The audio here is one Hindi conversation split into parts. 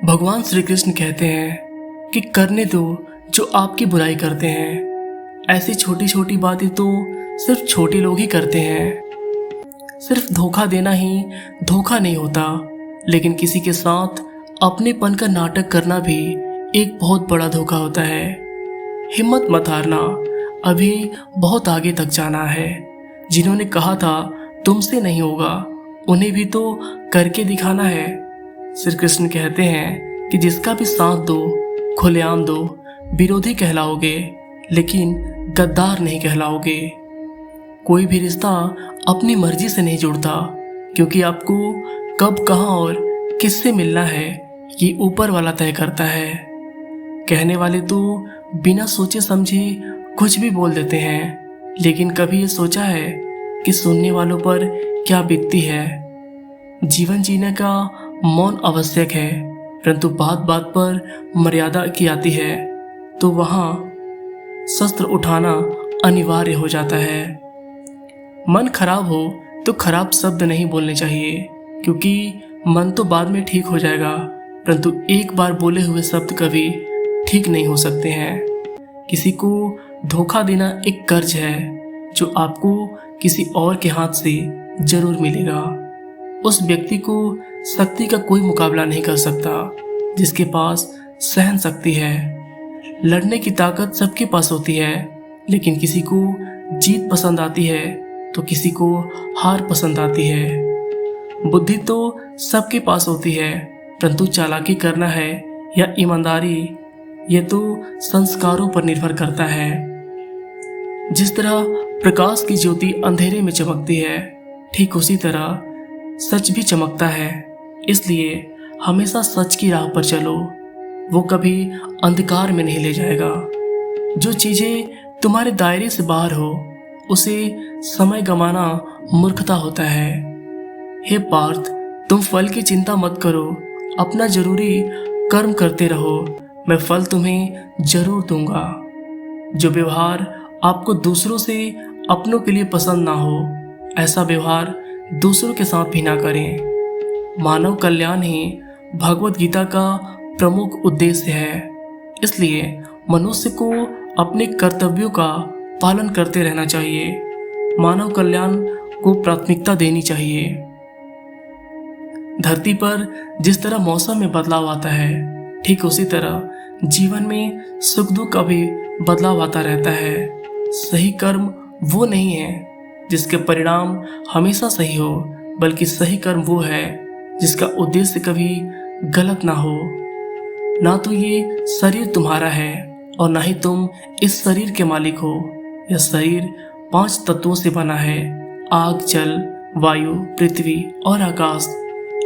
भगवान श्री कृष्ण कहते हैं कि करने दो जो आपकी बुराई करते हैं। ऐसी छोटी छोटी बातें तो सिर्फ छोटे लोग ही करते हैं। सिर्फ धोखा देना ही धोखा नहीं होता, लेकिन किसी के साथ अपनेपन का नाटक करना भी एक बहुत बड़ा धोखा होता है। हिम्मत मत हारना, अभी बहुत आगे तक जाना है। जिन्होंने कहा था तुमसे नहीं होगा, उन्हें भी तो करके दिखाना है। श्री कृष्ण कहते हैं कि जिसका भी साथ दो, खुलेआम दो, विरोधी कहलाओगे लेकिन गद्दार नहीं कहलाओगे। कोई भी रिश्ता अपनी मर्जी से नहीं जुड़ता, क्योंकि आपको कब, कहाँ और किससे मिलना है ये ऊपर वाला तय करता है। कहने वाले तो बिना सोचे समझे कुछ भी बोल देते हैं, लेकिन कभी ये सोचा है कि सुनने वालों पर क्या बीतती है। जीवन जीने का मौन आवश्यक है, परंतु बात बात पर मर्यादा की आती है तो वहां शस्त्र उठाना अनिवार्य हो जाता है। मन खराब हो तो खराब शब्द नहीं बोलने चाहिए, क्योंकि मन तो बाद में ठीक हो जाएगा, परंतु एक बार बोले हुए शब्द कभी ठीक नहीं हो सकते हैं। किसी को धोखा देना एक कर्ज है जो आपको किसी और के हाथ से जरूर मिलेगा। उस व्यक्ति को शक्ति का कोई मुकाबला नहीं कर सकता जिसके पास सहन शक्ति है। लड़ने की ताकत सबके पास होती है, लेकिन किसी को जीत पसंद आती है तो किसी को हार पसंद आती है। बुद्धि तो सबके पास होती है, परंतु चालाकी करना है या ईमानदारी, यह तो संस्कारों पर निर्भर करता है। जिस तरह प्रकाश की ज्योति अंधेरे में चमकती है, ठीक उसी तरह सच भी चमकता है। इसलिए हमेशा सच की राह पर चलो, वो कभी अंधकार में नहीं ले जाएगा। जो चीजें तुम्हारे दायरे से बाहर हो उसे समय गंवाना मूर्खता होता है। हे पार्थ, तुम फल की चिंता मत करो, अपना जरूरी कर्म करते रहो, मैं फल तुम्हें जरूर दूंगा। जो व्यवहार आपको दूसरों से अपनों के लिए पसंद ना हो, ऐसा व्यवहार दूसरों के साथ भी ना करें। मानव कल्याण ही भगवत गीता का प्रमुख उद्देश्य है। इसलिए मनुष्य को अपने कर्तव्यों का पालन करते रहना चाहिए। मानव कल्याण को प्राथमिकता देनी चाहिए। धरती पर जिस तरह मौसम में बदलाव आता है, ठीक उसी तरह जीवन में सुख दुख का भी बदलाव आता रहता है। सही कर्म वो नहीं है जिसके परिणाम हमेशा सही हो, बल्कि सही कर्म वो है जिसका उद्देश्य कभी गलत ना हो। ना तो ये शरीर तुम्हारा है और ना ही तुम इस शरीर के मालिक हो। यह शरीर 5 तत्वों से बना है: आग, जल, वायु, पृथ्वी और आकाश।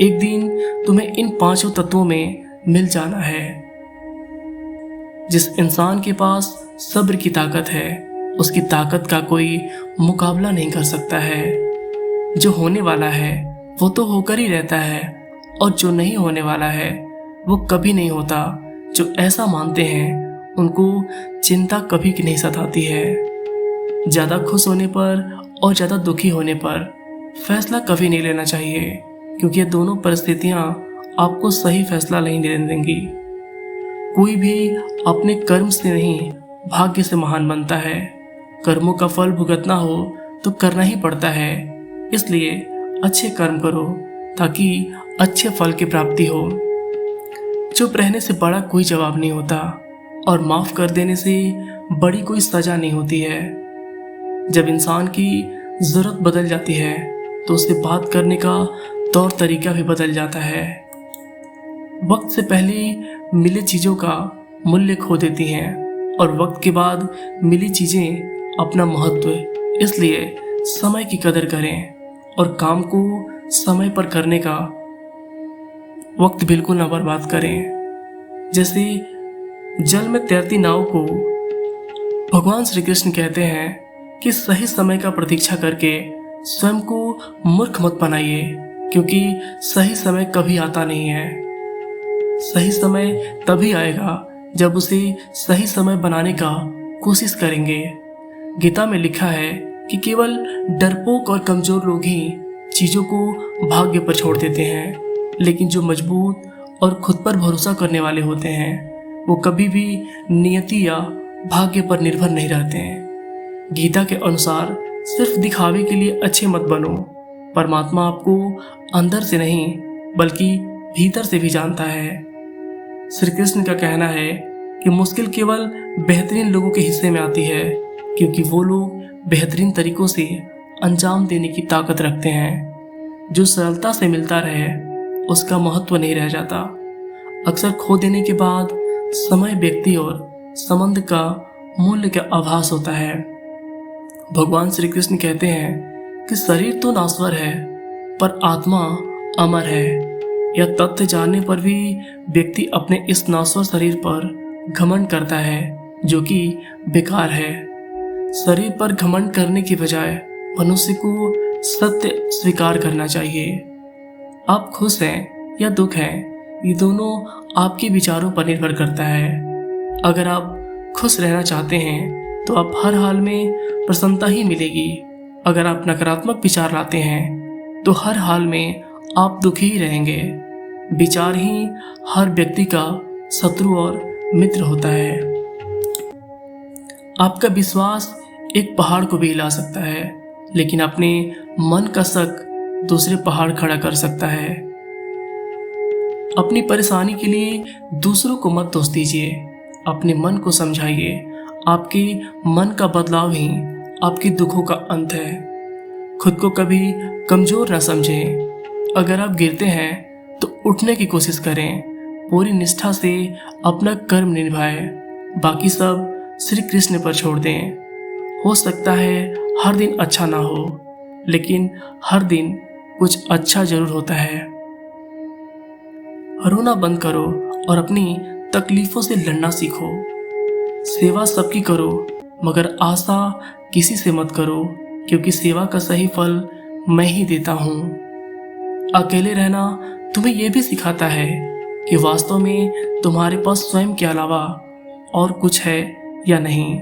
एक दिन तुम्हें इन 5 तत्वों में मिल जाना है। जिस इंसान के पास सब्र की ताकत है, उसकी ताकत का कोई मुकाबला नहीं कर सकता है। जो होने वाला है वो तो होकर ही रहता है, और जो नहीं होने वाला है वो कभी नहीं होता। जो ऐसा मानते हैं उनको चिंता कभी नहीं सताती है। ज्यादा खुश होने पर और ज्यादा दुखी होने पर फैसला कभी नहीं लेना चाहिए, क्योंकि ये दोनों परिस्थितियां आपको सही फैसला नहीं देने देंगी। कोई भी अपने कर्म से नहीं, भाग्य से महान बनता है। कर्मों का फल भुगतना हो तो करना ही पड़ता है। इसलिए अच्छे कर्म करो ताकि अच्छे फल की प्राप्ति हो। चुप रहने से बड़ा कोई जवाब नहीं होता, और माफ कर देने से बड़ी कोई सजा नहीं होती है। जब इंसान की जरूरत बदल जाती है तो उससे बात करने का तौर तरीका भी बदल जाता है। वक्त से पहले मिली चीजों का मूल्य खो देती हैं, और वक्त के बाद मिली चीजें अपना महत्व। इसलिए समय की कदर करें और काम को समय पर करने का वक्त बिल्कुल ना बर्बाद करें। जैसे जल में तैरती नाव को भगवान श्री कृष्ण कहते हैं कि सही समय का प्रतीक्षा करके स्वयं को मूर्ख मत बनाइए, क्योंकि सही समय कभी आता नहीं है। सही समय तभी आएगा जब उसे सही समय बनाने का कोशिश करेंगे। गीता में लिखा है कि केवल डरपोक और कमजोर लोग ही चीजों को भाग्य पर छोड़ देते हैं, लेकिन जो मजबूत और खुद पर भरोसा करने वाले होते हैं। वो कभी भी नियति या भाग्य पर निर्भर नहीं रहते हैं। गीता के अनुसार सिर्फ दिखावे के लिए अच्छे मत बनो। परमात्मा आपको अंदर से नहीं बल्कि भीतर से भी जानता है। श्री कृष्ण का कहना है कि मुश्किल केवल बेहतरीन लोगों के हिस्से में आती है, क्योंकि वो लोग बेहतरीन तरीकों से अंजाम देने की ताकत रखते हैं। जो सरलता से मिलता रहे उसका महत्व नहीं रह जाता। अक्सर खो देने के बाद समय, व्यक्ति और संबंध का मूल्य का आभास होता है। भगवान श्री कृष्ण कहते हैं कि शरीर तो नाश्वर है पर आत्मा अमर है। यह तथ्य जानने पर भी व्यक्ति अपने इस नाश्वर शरीर पर घमंड करता है, जो कि बेकार है। शरीर पर घमंड करने की बजाय मनुष्य को सत्य स्वीकार करना चाहिए। आप खुश हैं या दुख हैं, ये दोनों आपके विचारों पर निर्भर करता है। अगर आप खुश रहना चाहते हैं तो आप हर हाल में प्रसन्नता ही मिलेगी। अगर आप नकारात्मक विचार लाते हैं तो हर हाल में आप दुखी ही रहेंगे। विचार ही हर व्यक्ति का शत्रु और मित्र होता है। आपका विश्वास एक पहाड़ को भी हिला सकता है, लेकिन अपने मन का शक दूसरे पहाड़ खड़ा कर सकता है। अपनी परेशानी के लिए दूसरों को मत दोष दीजिए, अपने मन को समझाइए। आपके मन का बदलाव ही आपके दुखों का अंत है। खुद को कभी कमजोर न समझें। अगर आप गिरते हैं तो उठने की कोशिश करें। पूरी निष्ठा से अपना कर्म निभाएं। बाकी सब श्री कृष्ण पर छोड़ दें। हो सकता है हर दिन अच्छा ना हो, लेकिन हर दिन कुछ अच्छा जरूर होता है। रोना बंद करो और अपनी तकलीफों से लड़ना सीखो। सेवा सबकी करो, मगर आशा किसी से मत करो, क्योंकि सेवा का सही फल मैं ही देता हूँ। अकेले रहना तुम्हें यह भी सिखाता है कि वास्तव में तुम्हारे पास स्वयं के अलावा और कुछ है या नहीं।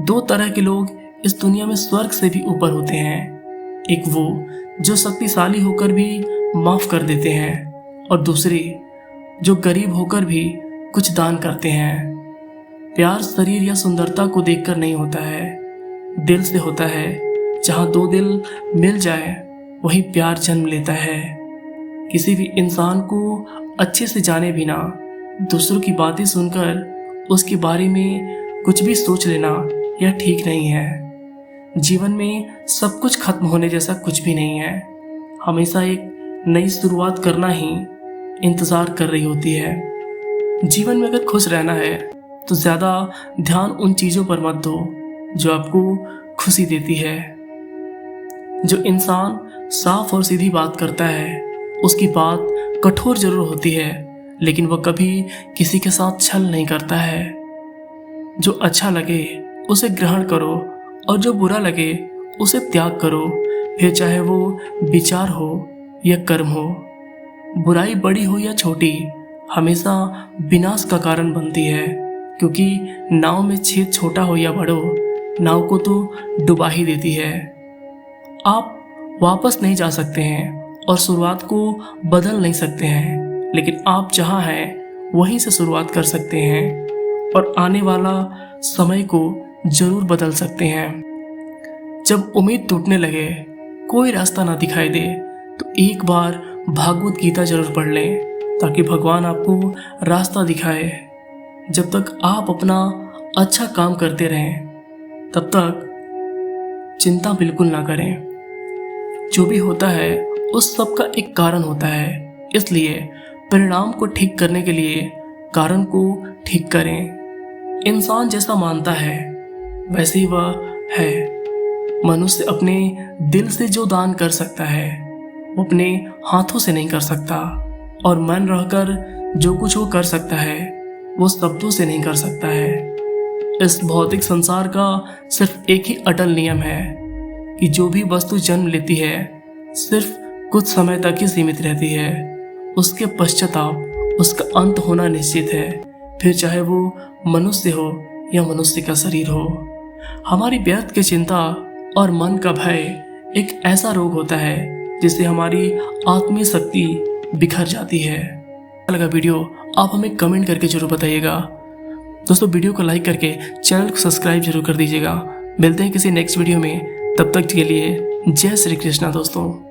दो तरह के लोग इस दुनिया में स्वर्ग से भी ऊपर होते हैं। एक वो जो शक्तिशाली होकर भी माफ कर देते हैं, और दूसरे जो गरीब होकर भी कुछ दान करते हैं। प्यार शरीर या सुंदरता को देखकर नहीं होता है, दिल से होता है। जहाँ दो दिल मिल जाए वही प्यार जन्म लेता है। किसी भी इंसान को अच्छे से जाने बिना दूसरों की बातें सुनकर उसके बारे में कुछ भी सोच लेना यह ठीक नहीं है। जीवन में सब कुछ खत्म होने जैसा कुछ भी नहीं है। हमेशा एक नई शुरुआत करना ही इंतजार कर रही होती है। जीवन में अगर खुश रहना है तो ज्यादा ध्यान उन चीजों पर मत दो जो आपको खुशी देती है। जो इंसान साफ और सीधी बात करता है उसकी बात कठोर जरूर होती है, लेकिन वह कभी किसी के साथ छल नहीं करता है। जो अच्छा लगे उसे ग्रहण करो और जो बुरा लगे उसे त्याग करो, फिर चाहे वो विचार हो या कर्म हो। बुराई बड़ी हो या छोटी हमेशा विनाश का कारण बनती है, क्योंकि नाव में छेद छोटा हो या बड़ो, नाव को तो डुबा ही देती है। आप वापस नहीं जा सकते हैं और शुरुआत को बदल नहीं सकते हैं, लेकिन आप जहाँ हैं वहीं से शुरुआत कर सकते हैं और आने वाला समय को जरूर बदल सकते हैं। जब उम्मीद टूटने लगे, कोई रास्ता ना दिखाई दे, तो एक बार भागवत गीता जरूर पढ़ लें, ताकि भगवान आपको रास्ता दिखाए। जब तक आप अपना अच्छा काम करते रहें तब तक चिंता बिल्कुल ना करें। जो भी होता है उस सब का एक कारण होता है, इसलिए परिणाम को ठीक करने के लिए कारण को ठीक करें। इंसान जैसा मानता है वैसे ही वह है। मनुष्य अपने दिल से जो दान कर सकता है वो अपने हाथों से नहीं कर सकता, और मन रहकर जो कुछ वो कर सकता है वो शब्दों से नहीं कर सकता है। इस भौतिक संसार का सिर्फ एक ही अटल नियम है कि जो भी वस्तु जन्म लेती है सिर्फ कुछ समय तक ही सीमित रहती है। उसके पश्चाताप उसका अंत होना निश्चित है, फिर चाहे वो मनुष्य हो या मनुष्य का शरीर हो। हमारी व्यर्थ की चिंता और मन का भय एक ऐसा रोग होता है जिससे हमारी आत्मीय शक्ति बिखर जाती है। लगा वीडियो आप हमें कमेंट करके जरूर बताइएगा। दोस्तों वीडियो को लाइक करके चैनल को सब्सक्राइब जरूर कर दीजिएगा। मिलते हैं किसी नेक्स्ट वीडियो में, तब तक के लिए जय श्री कृष्णा दोस्तों।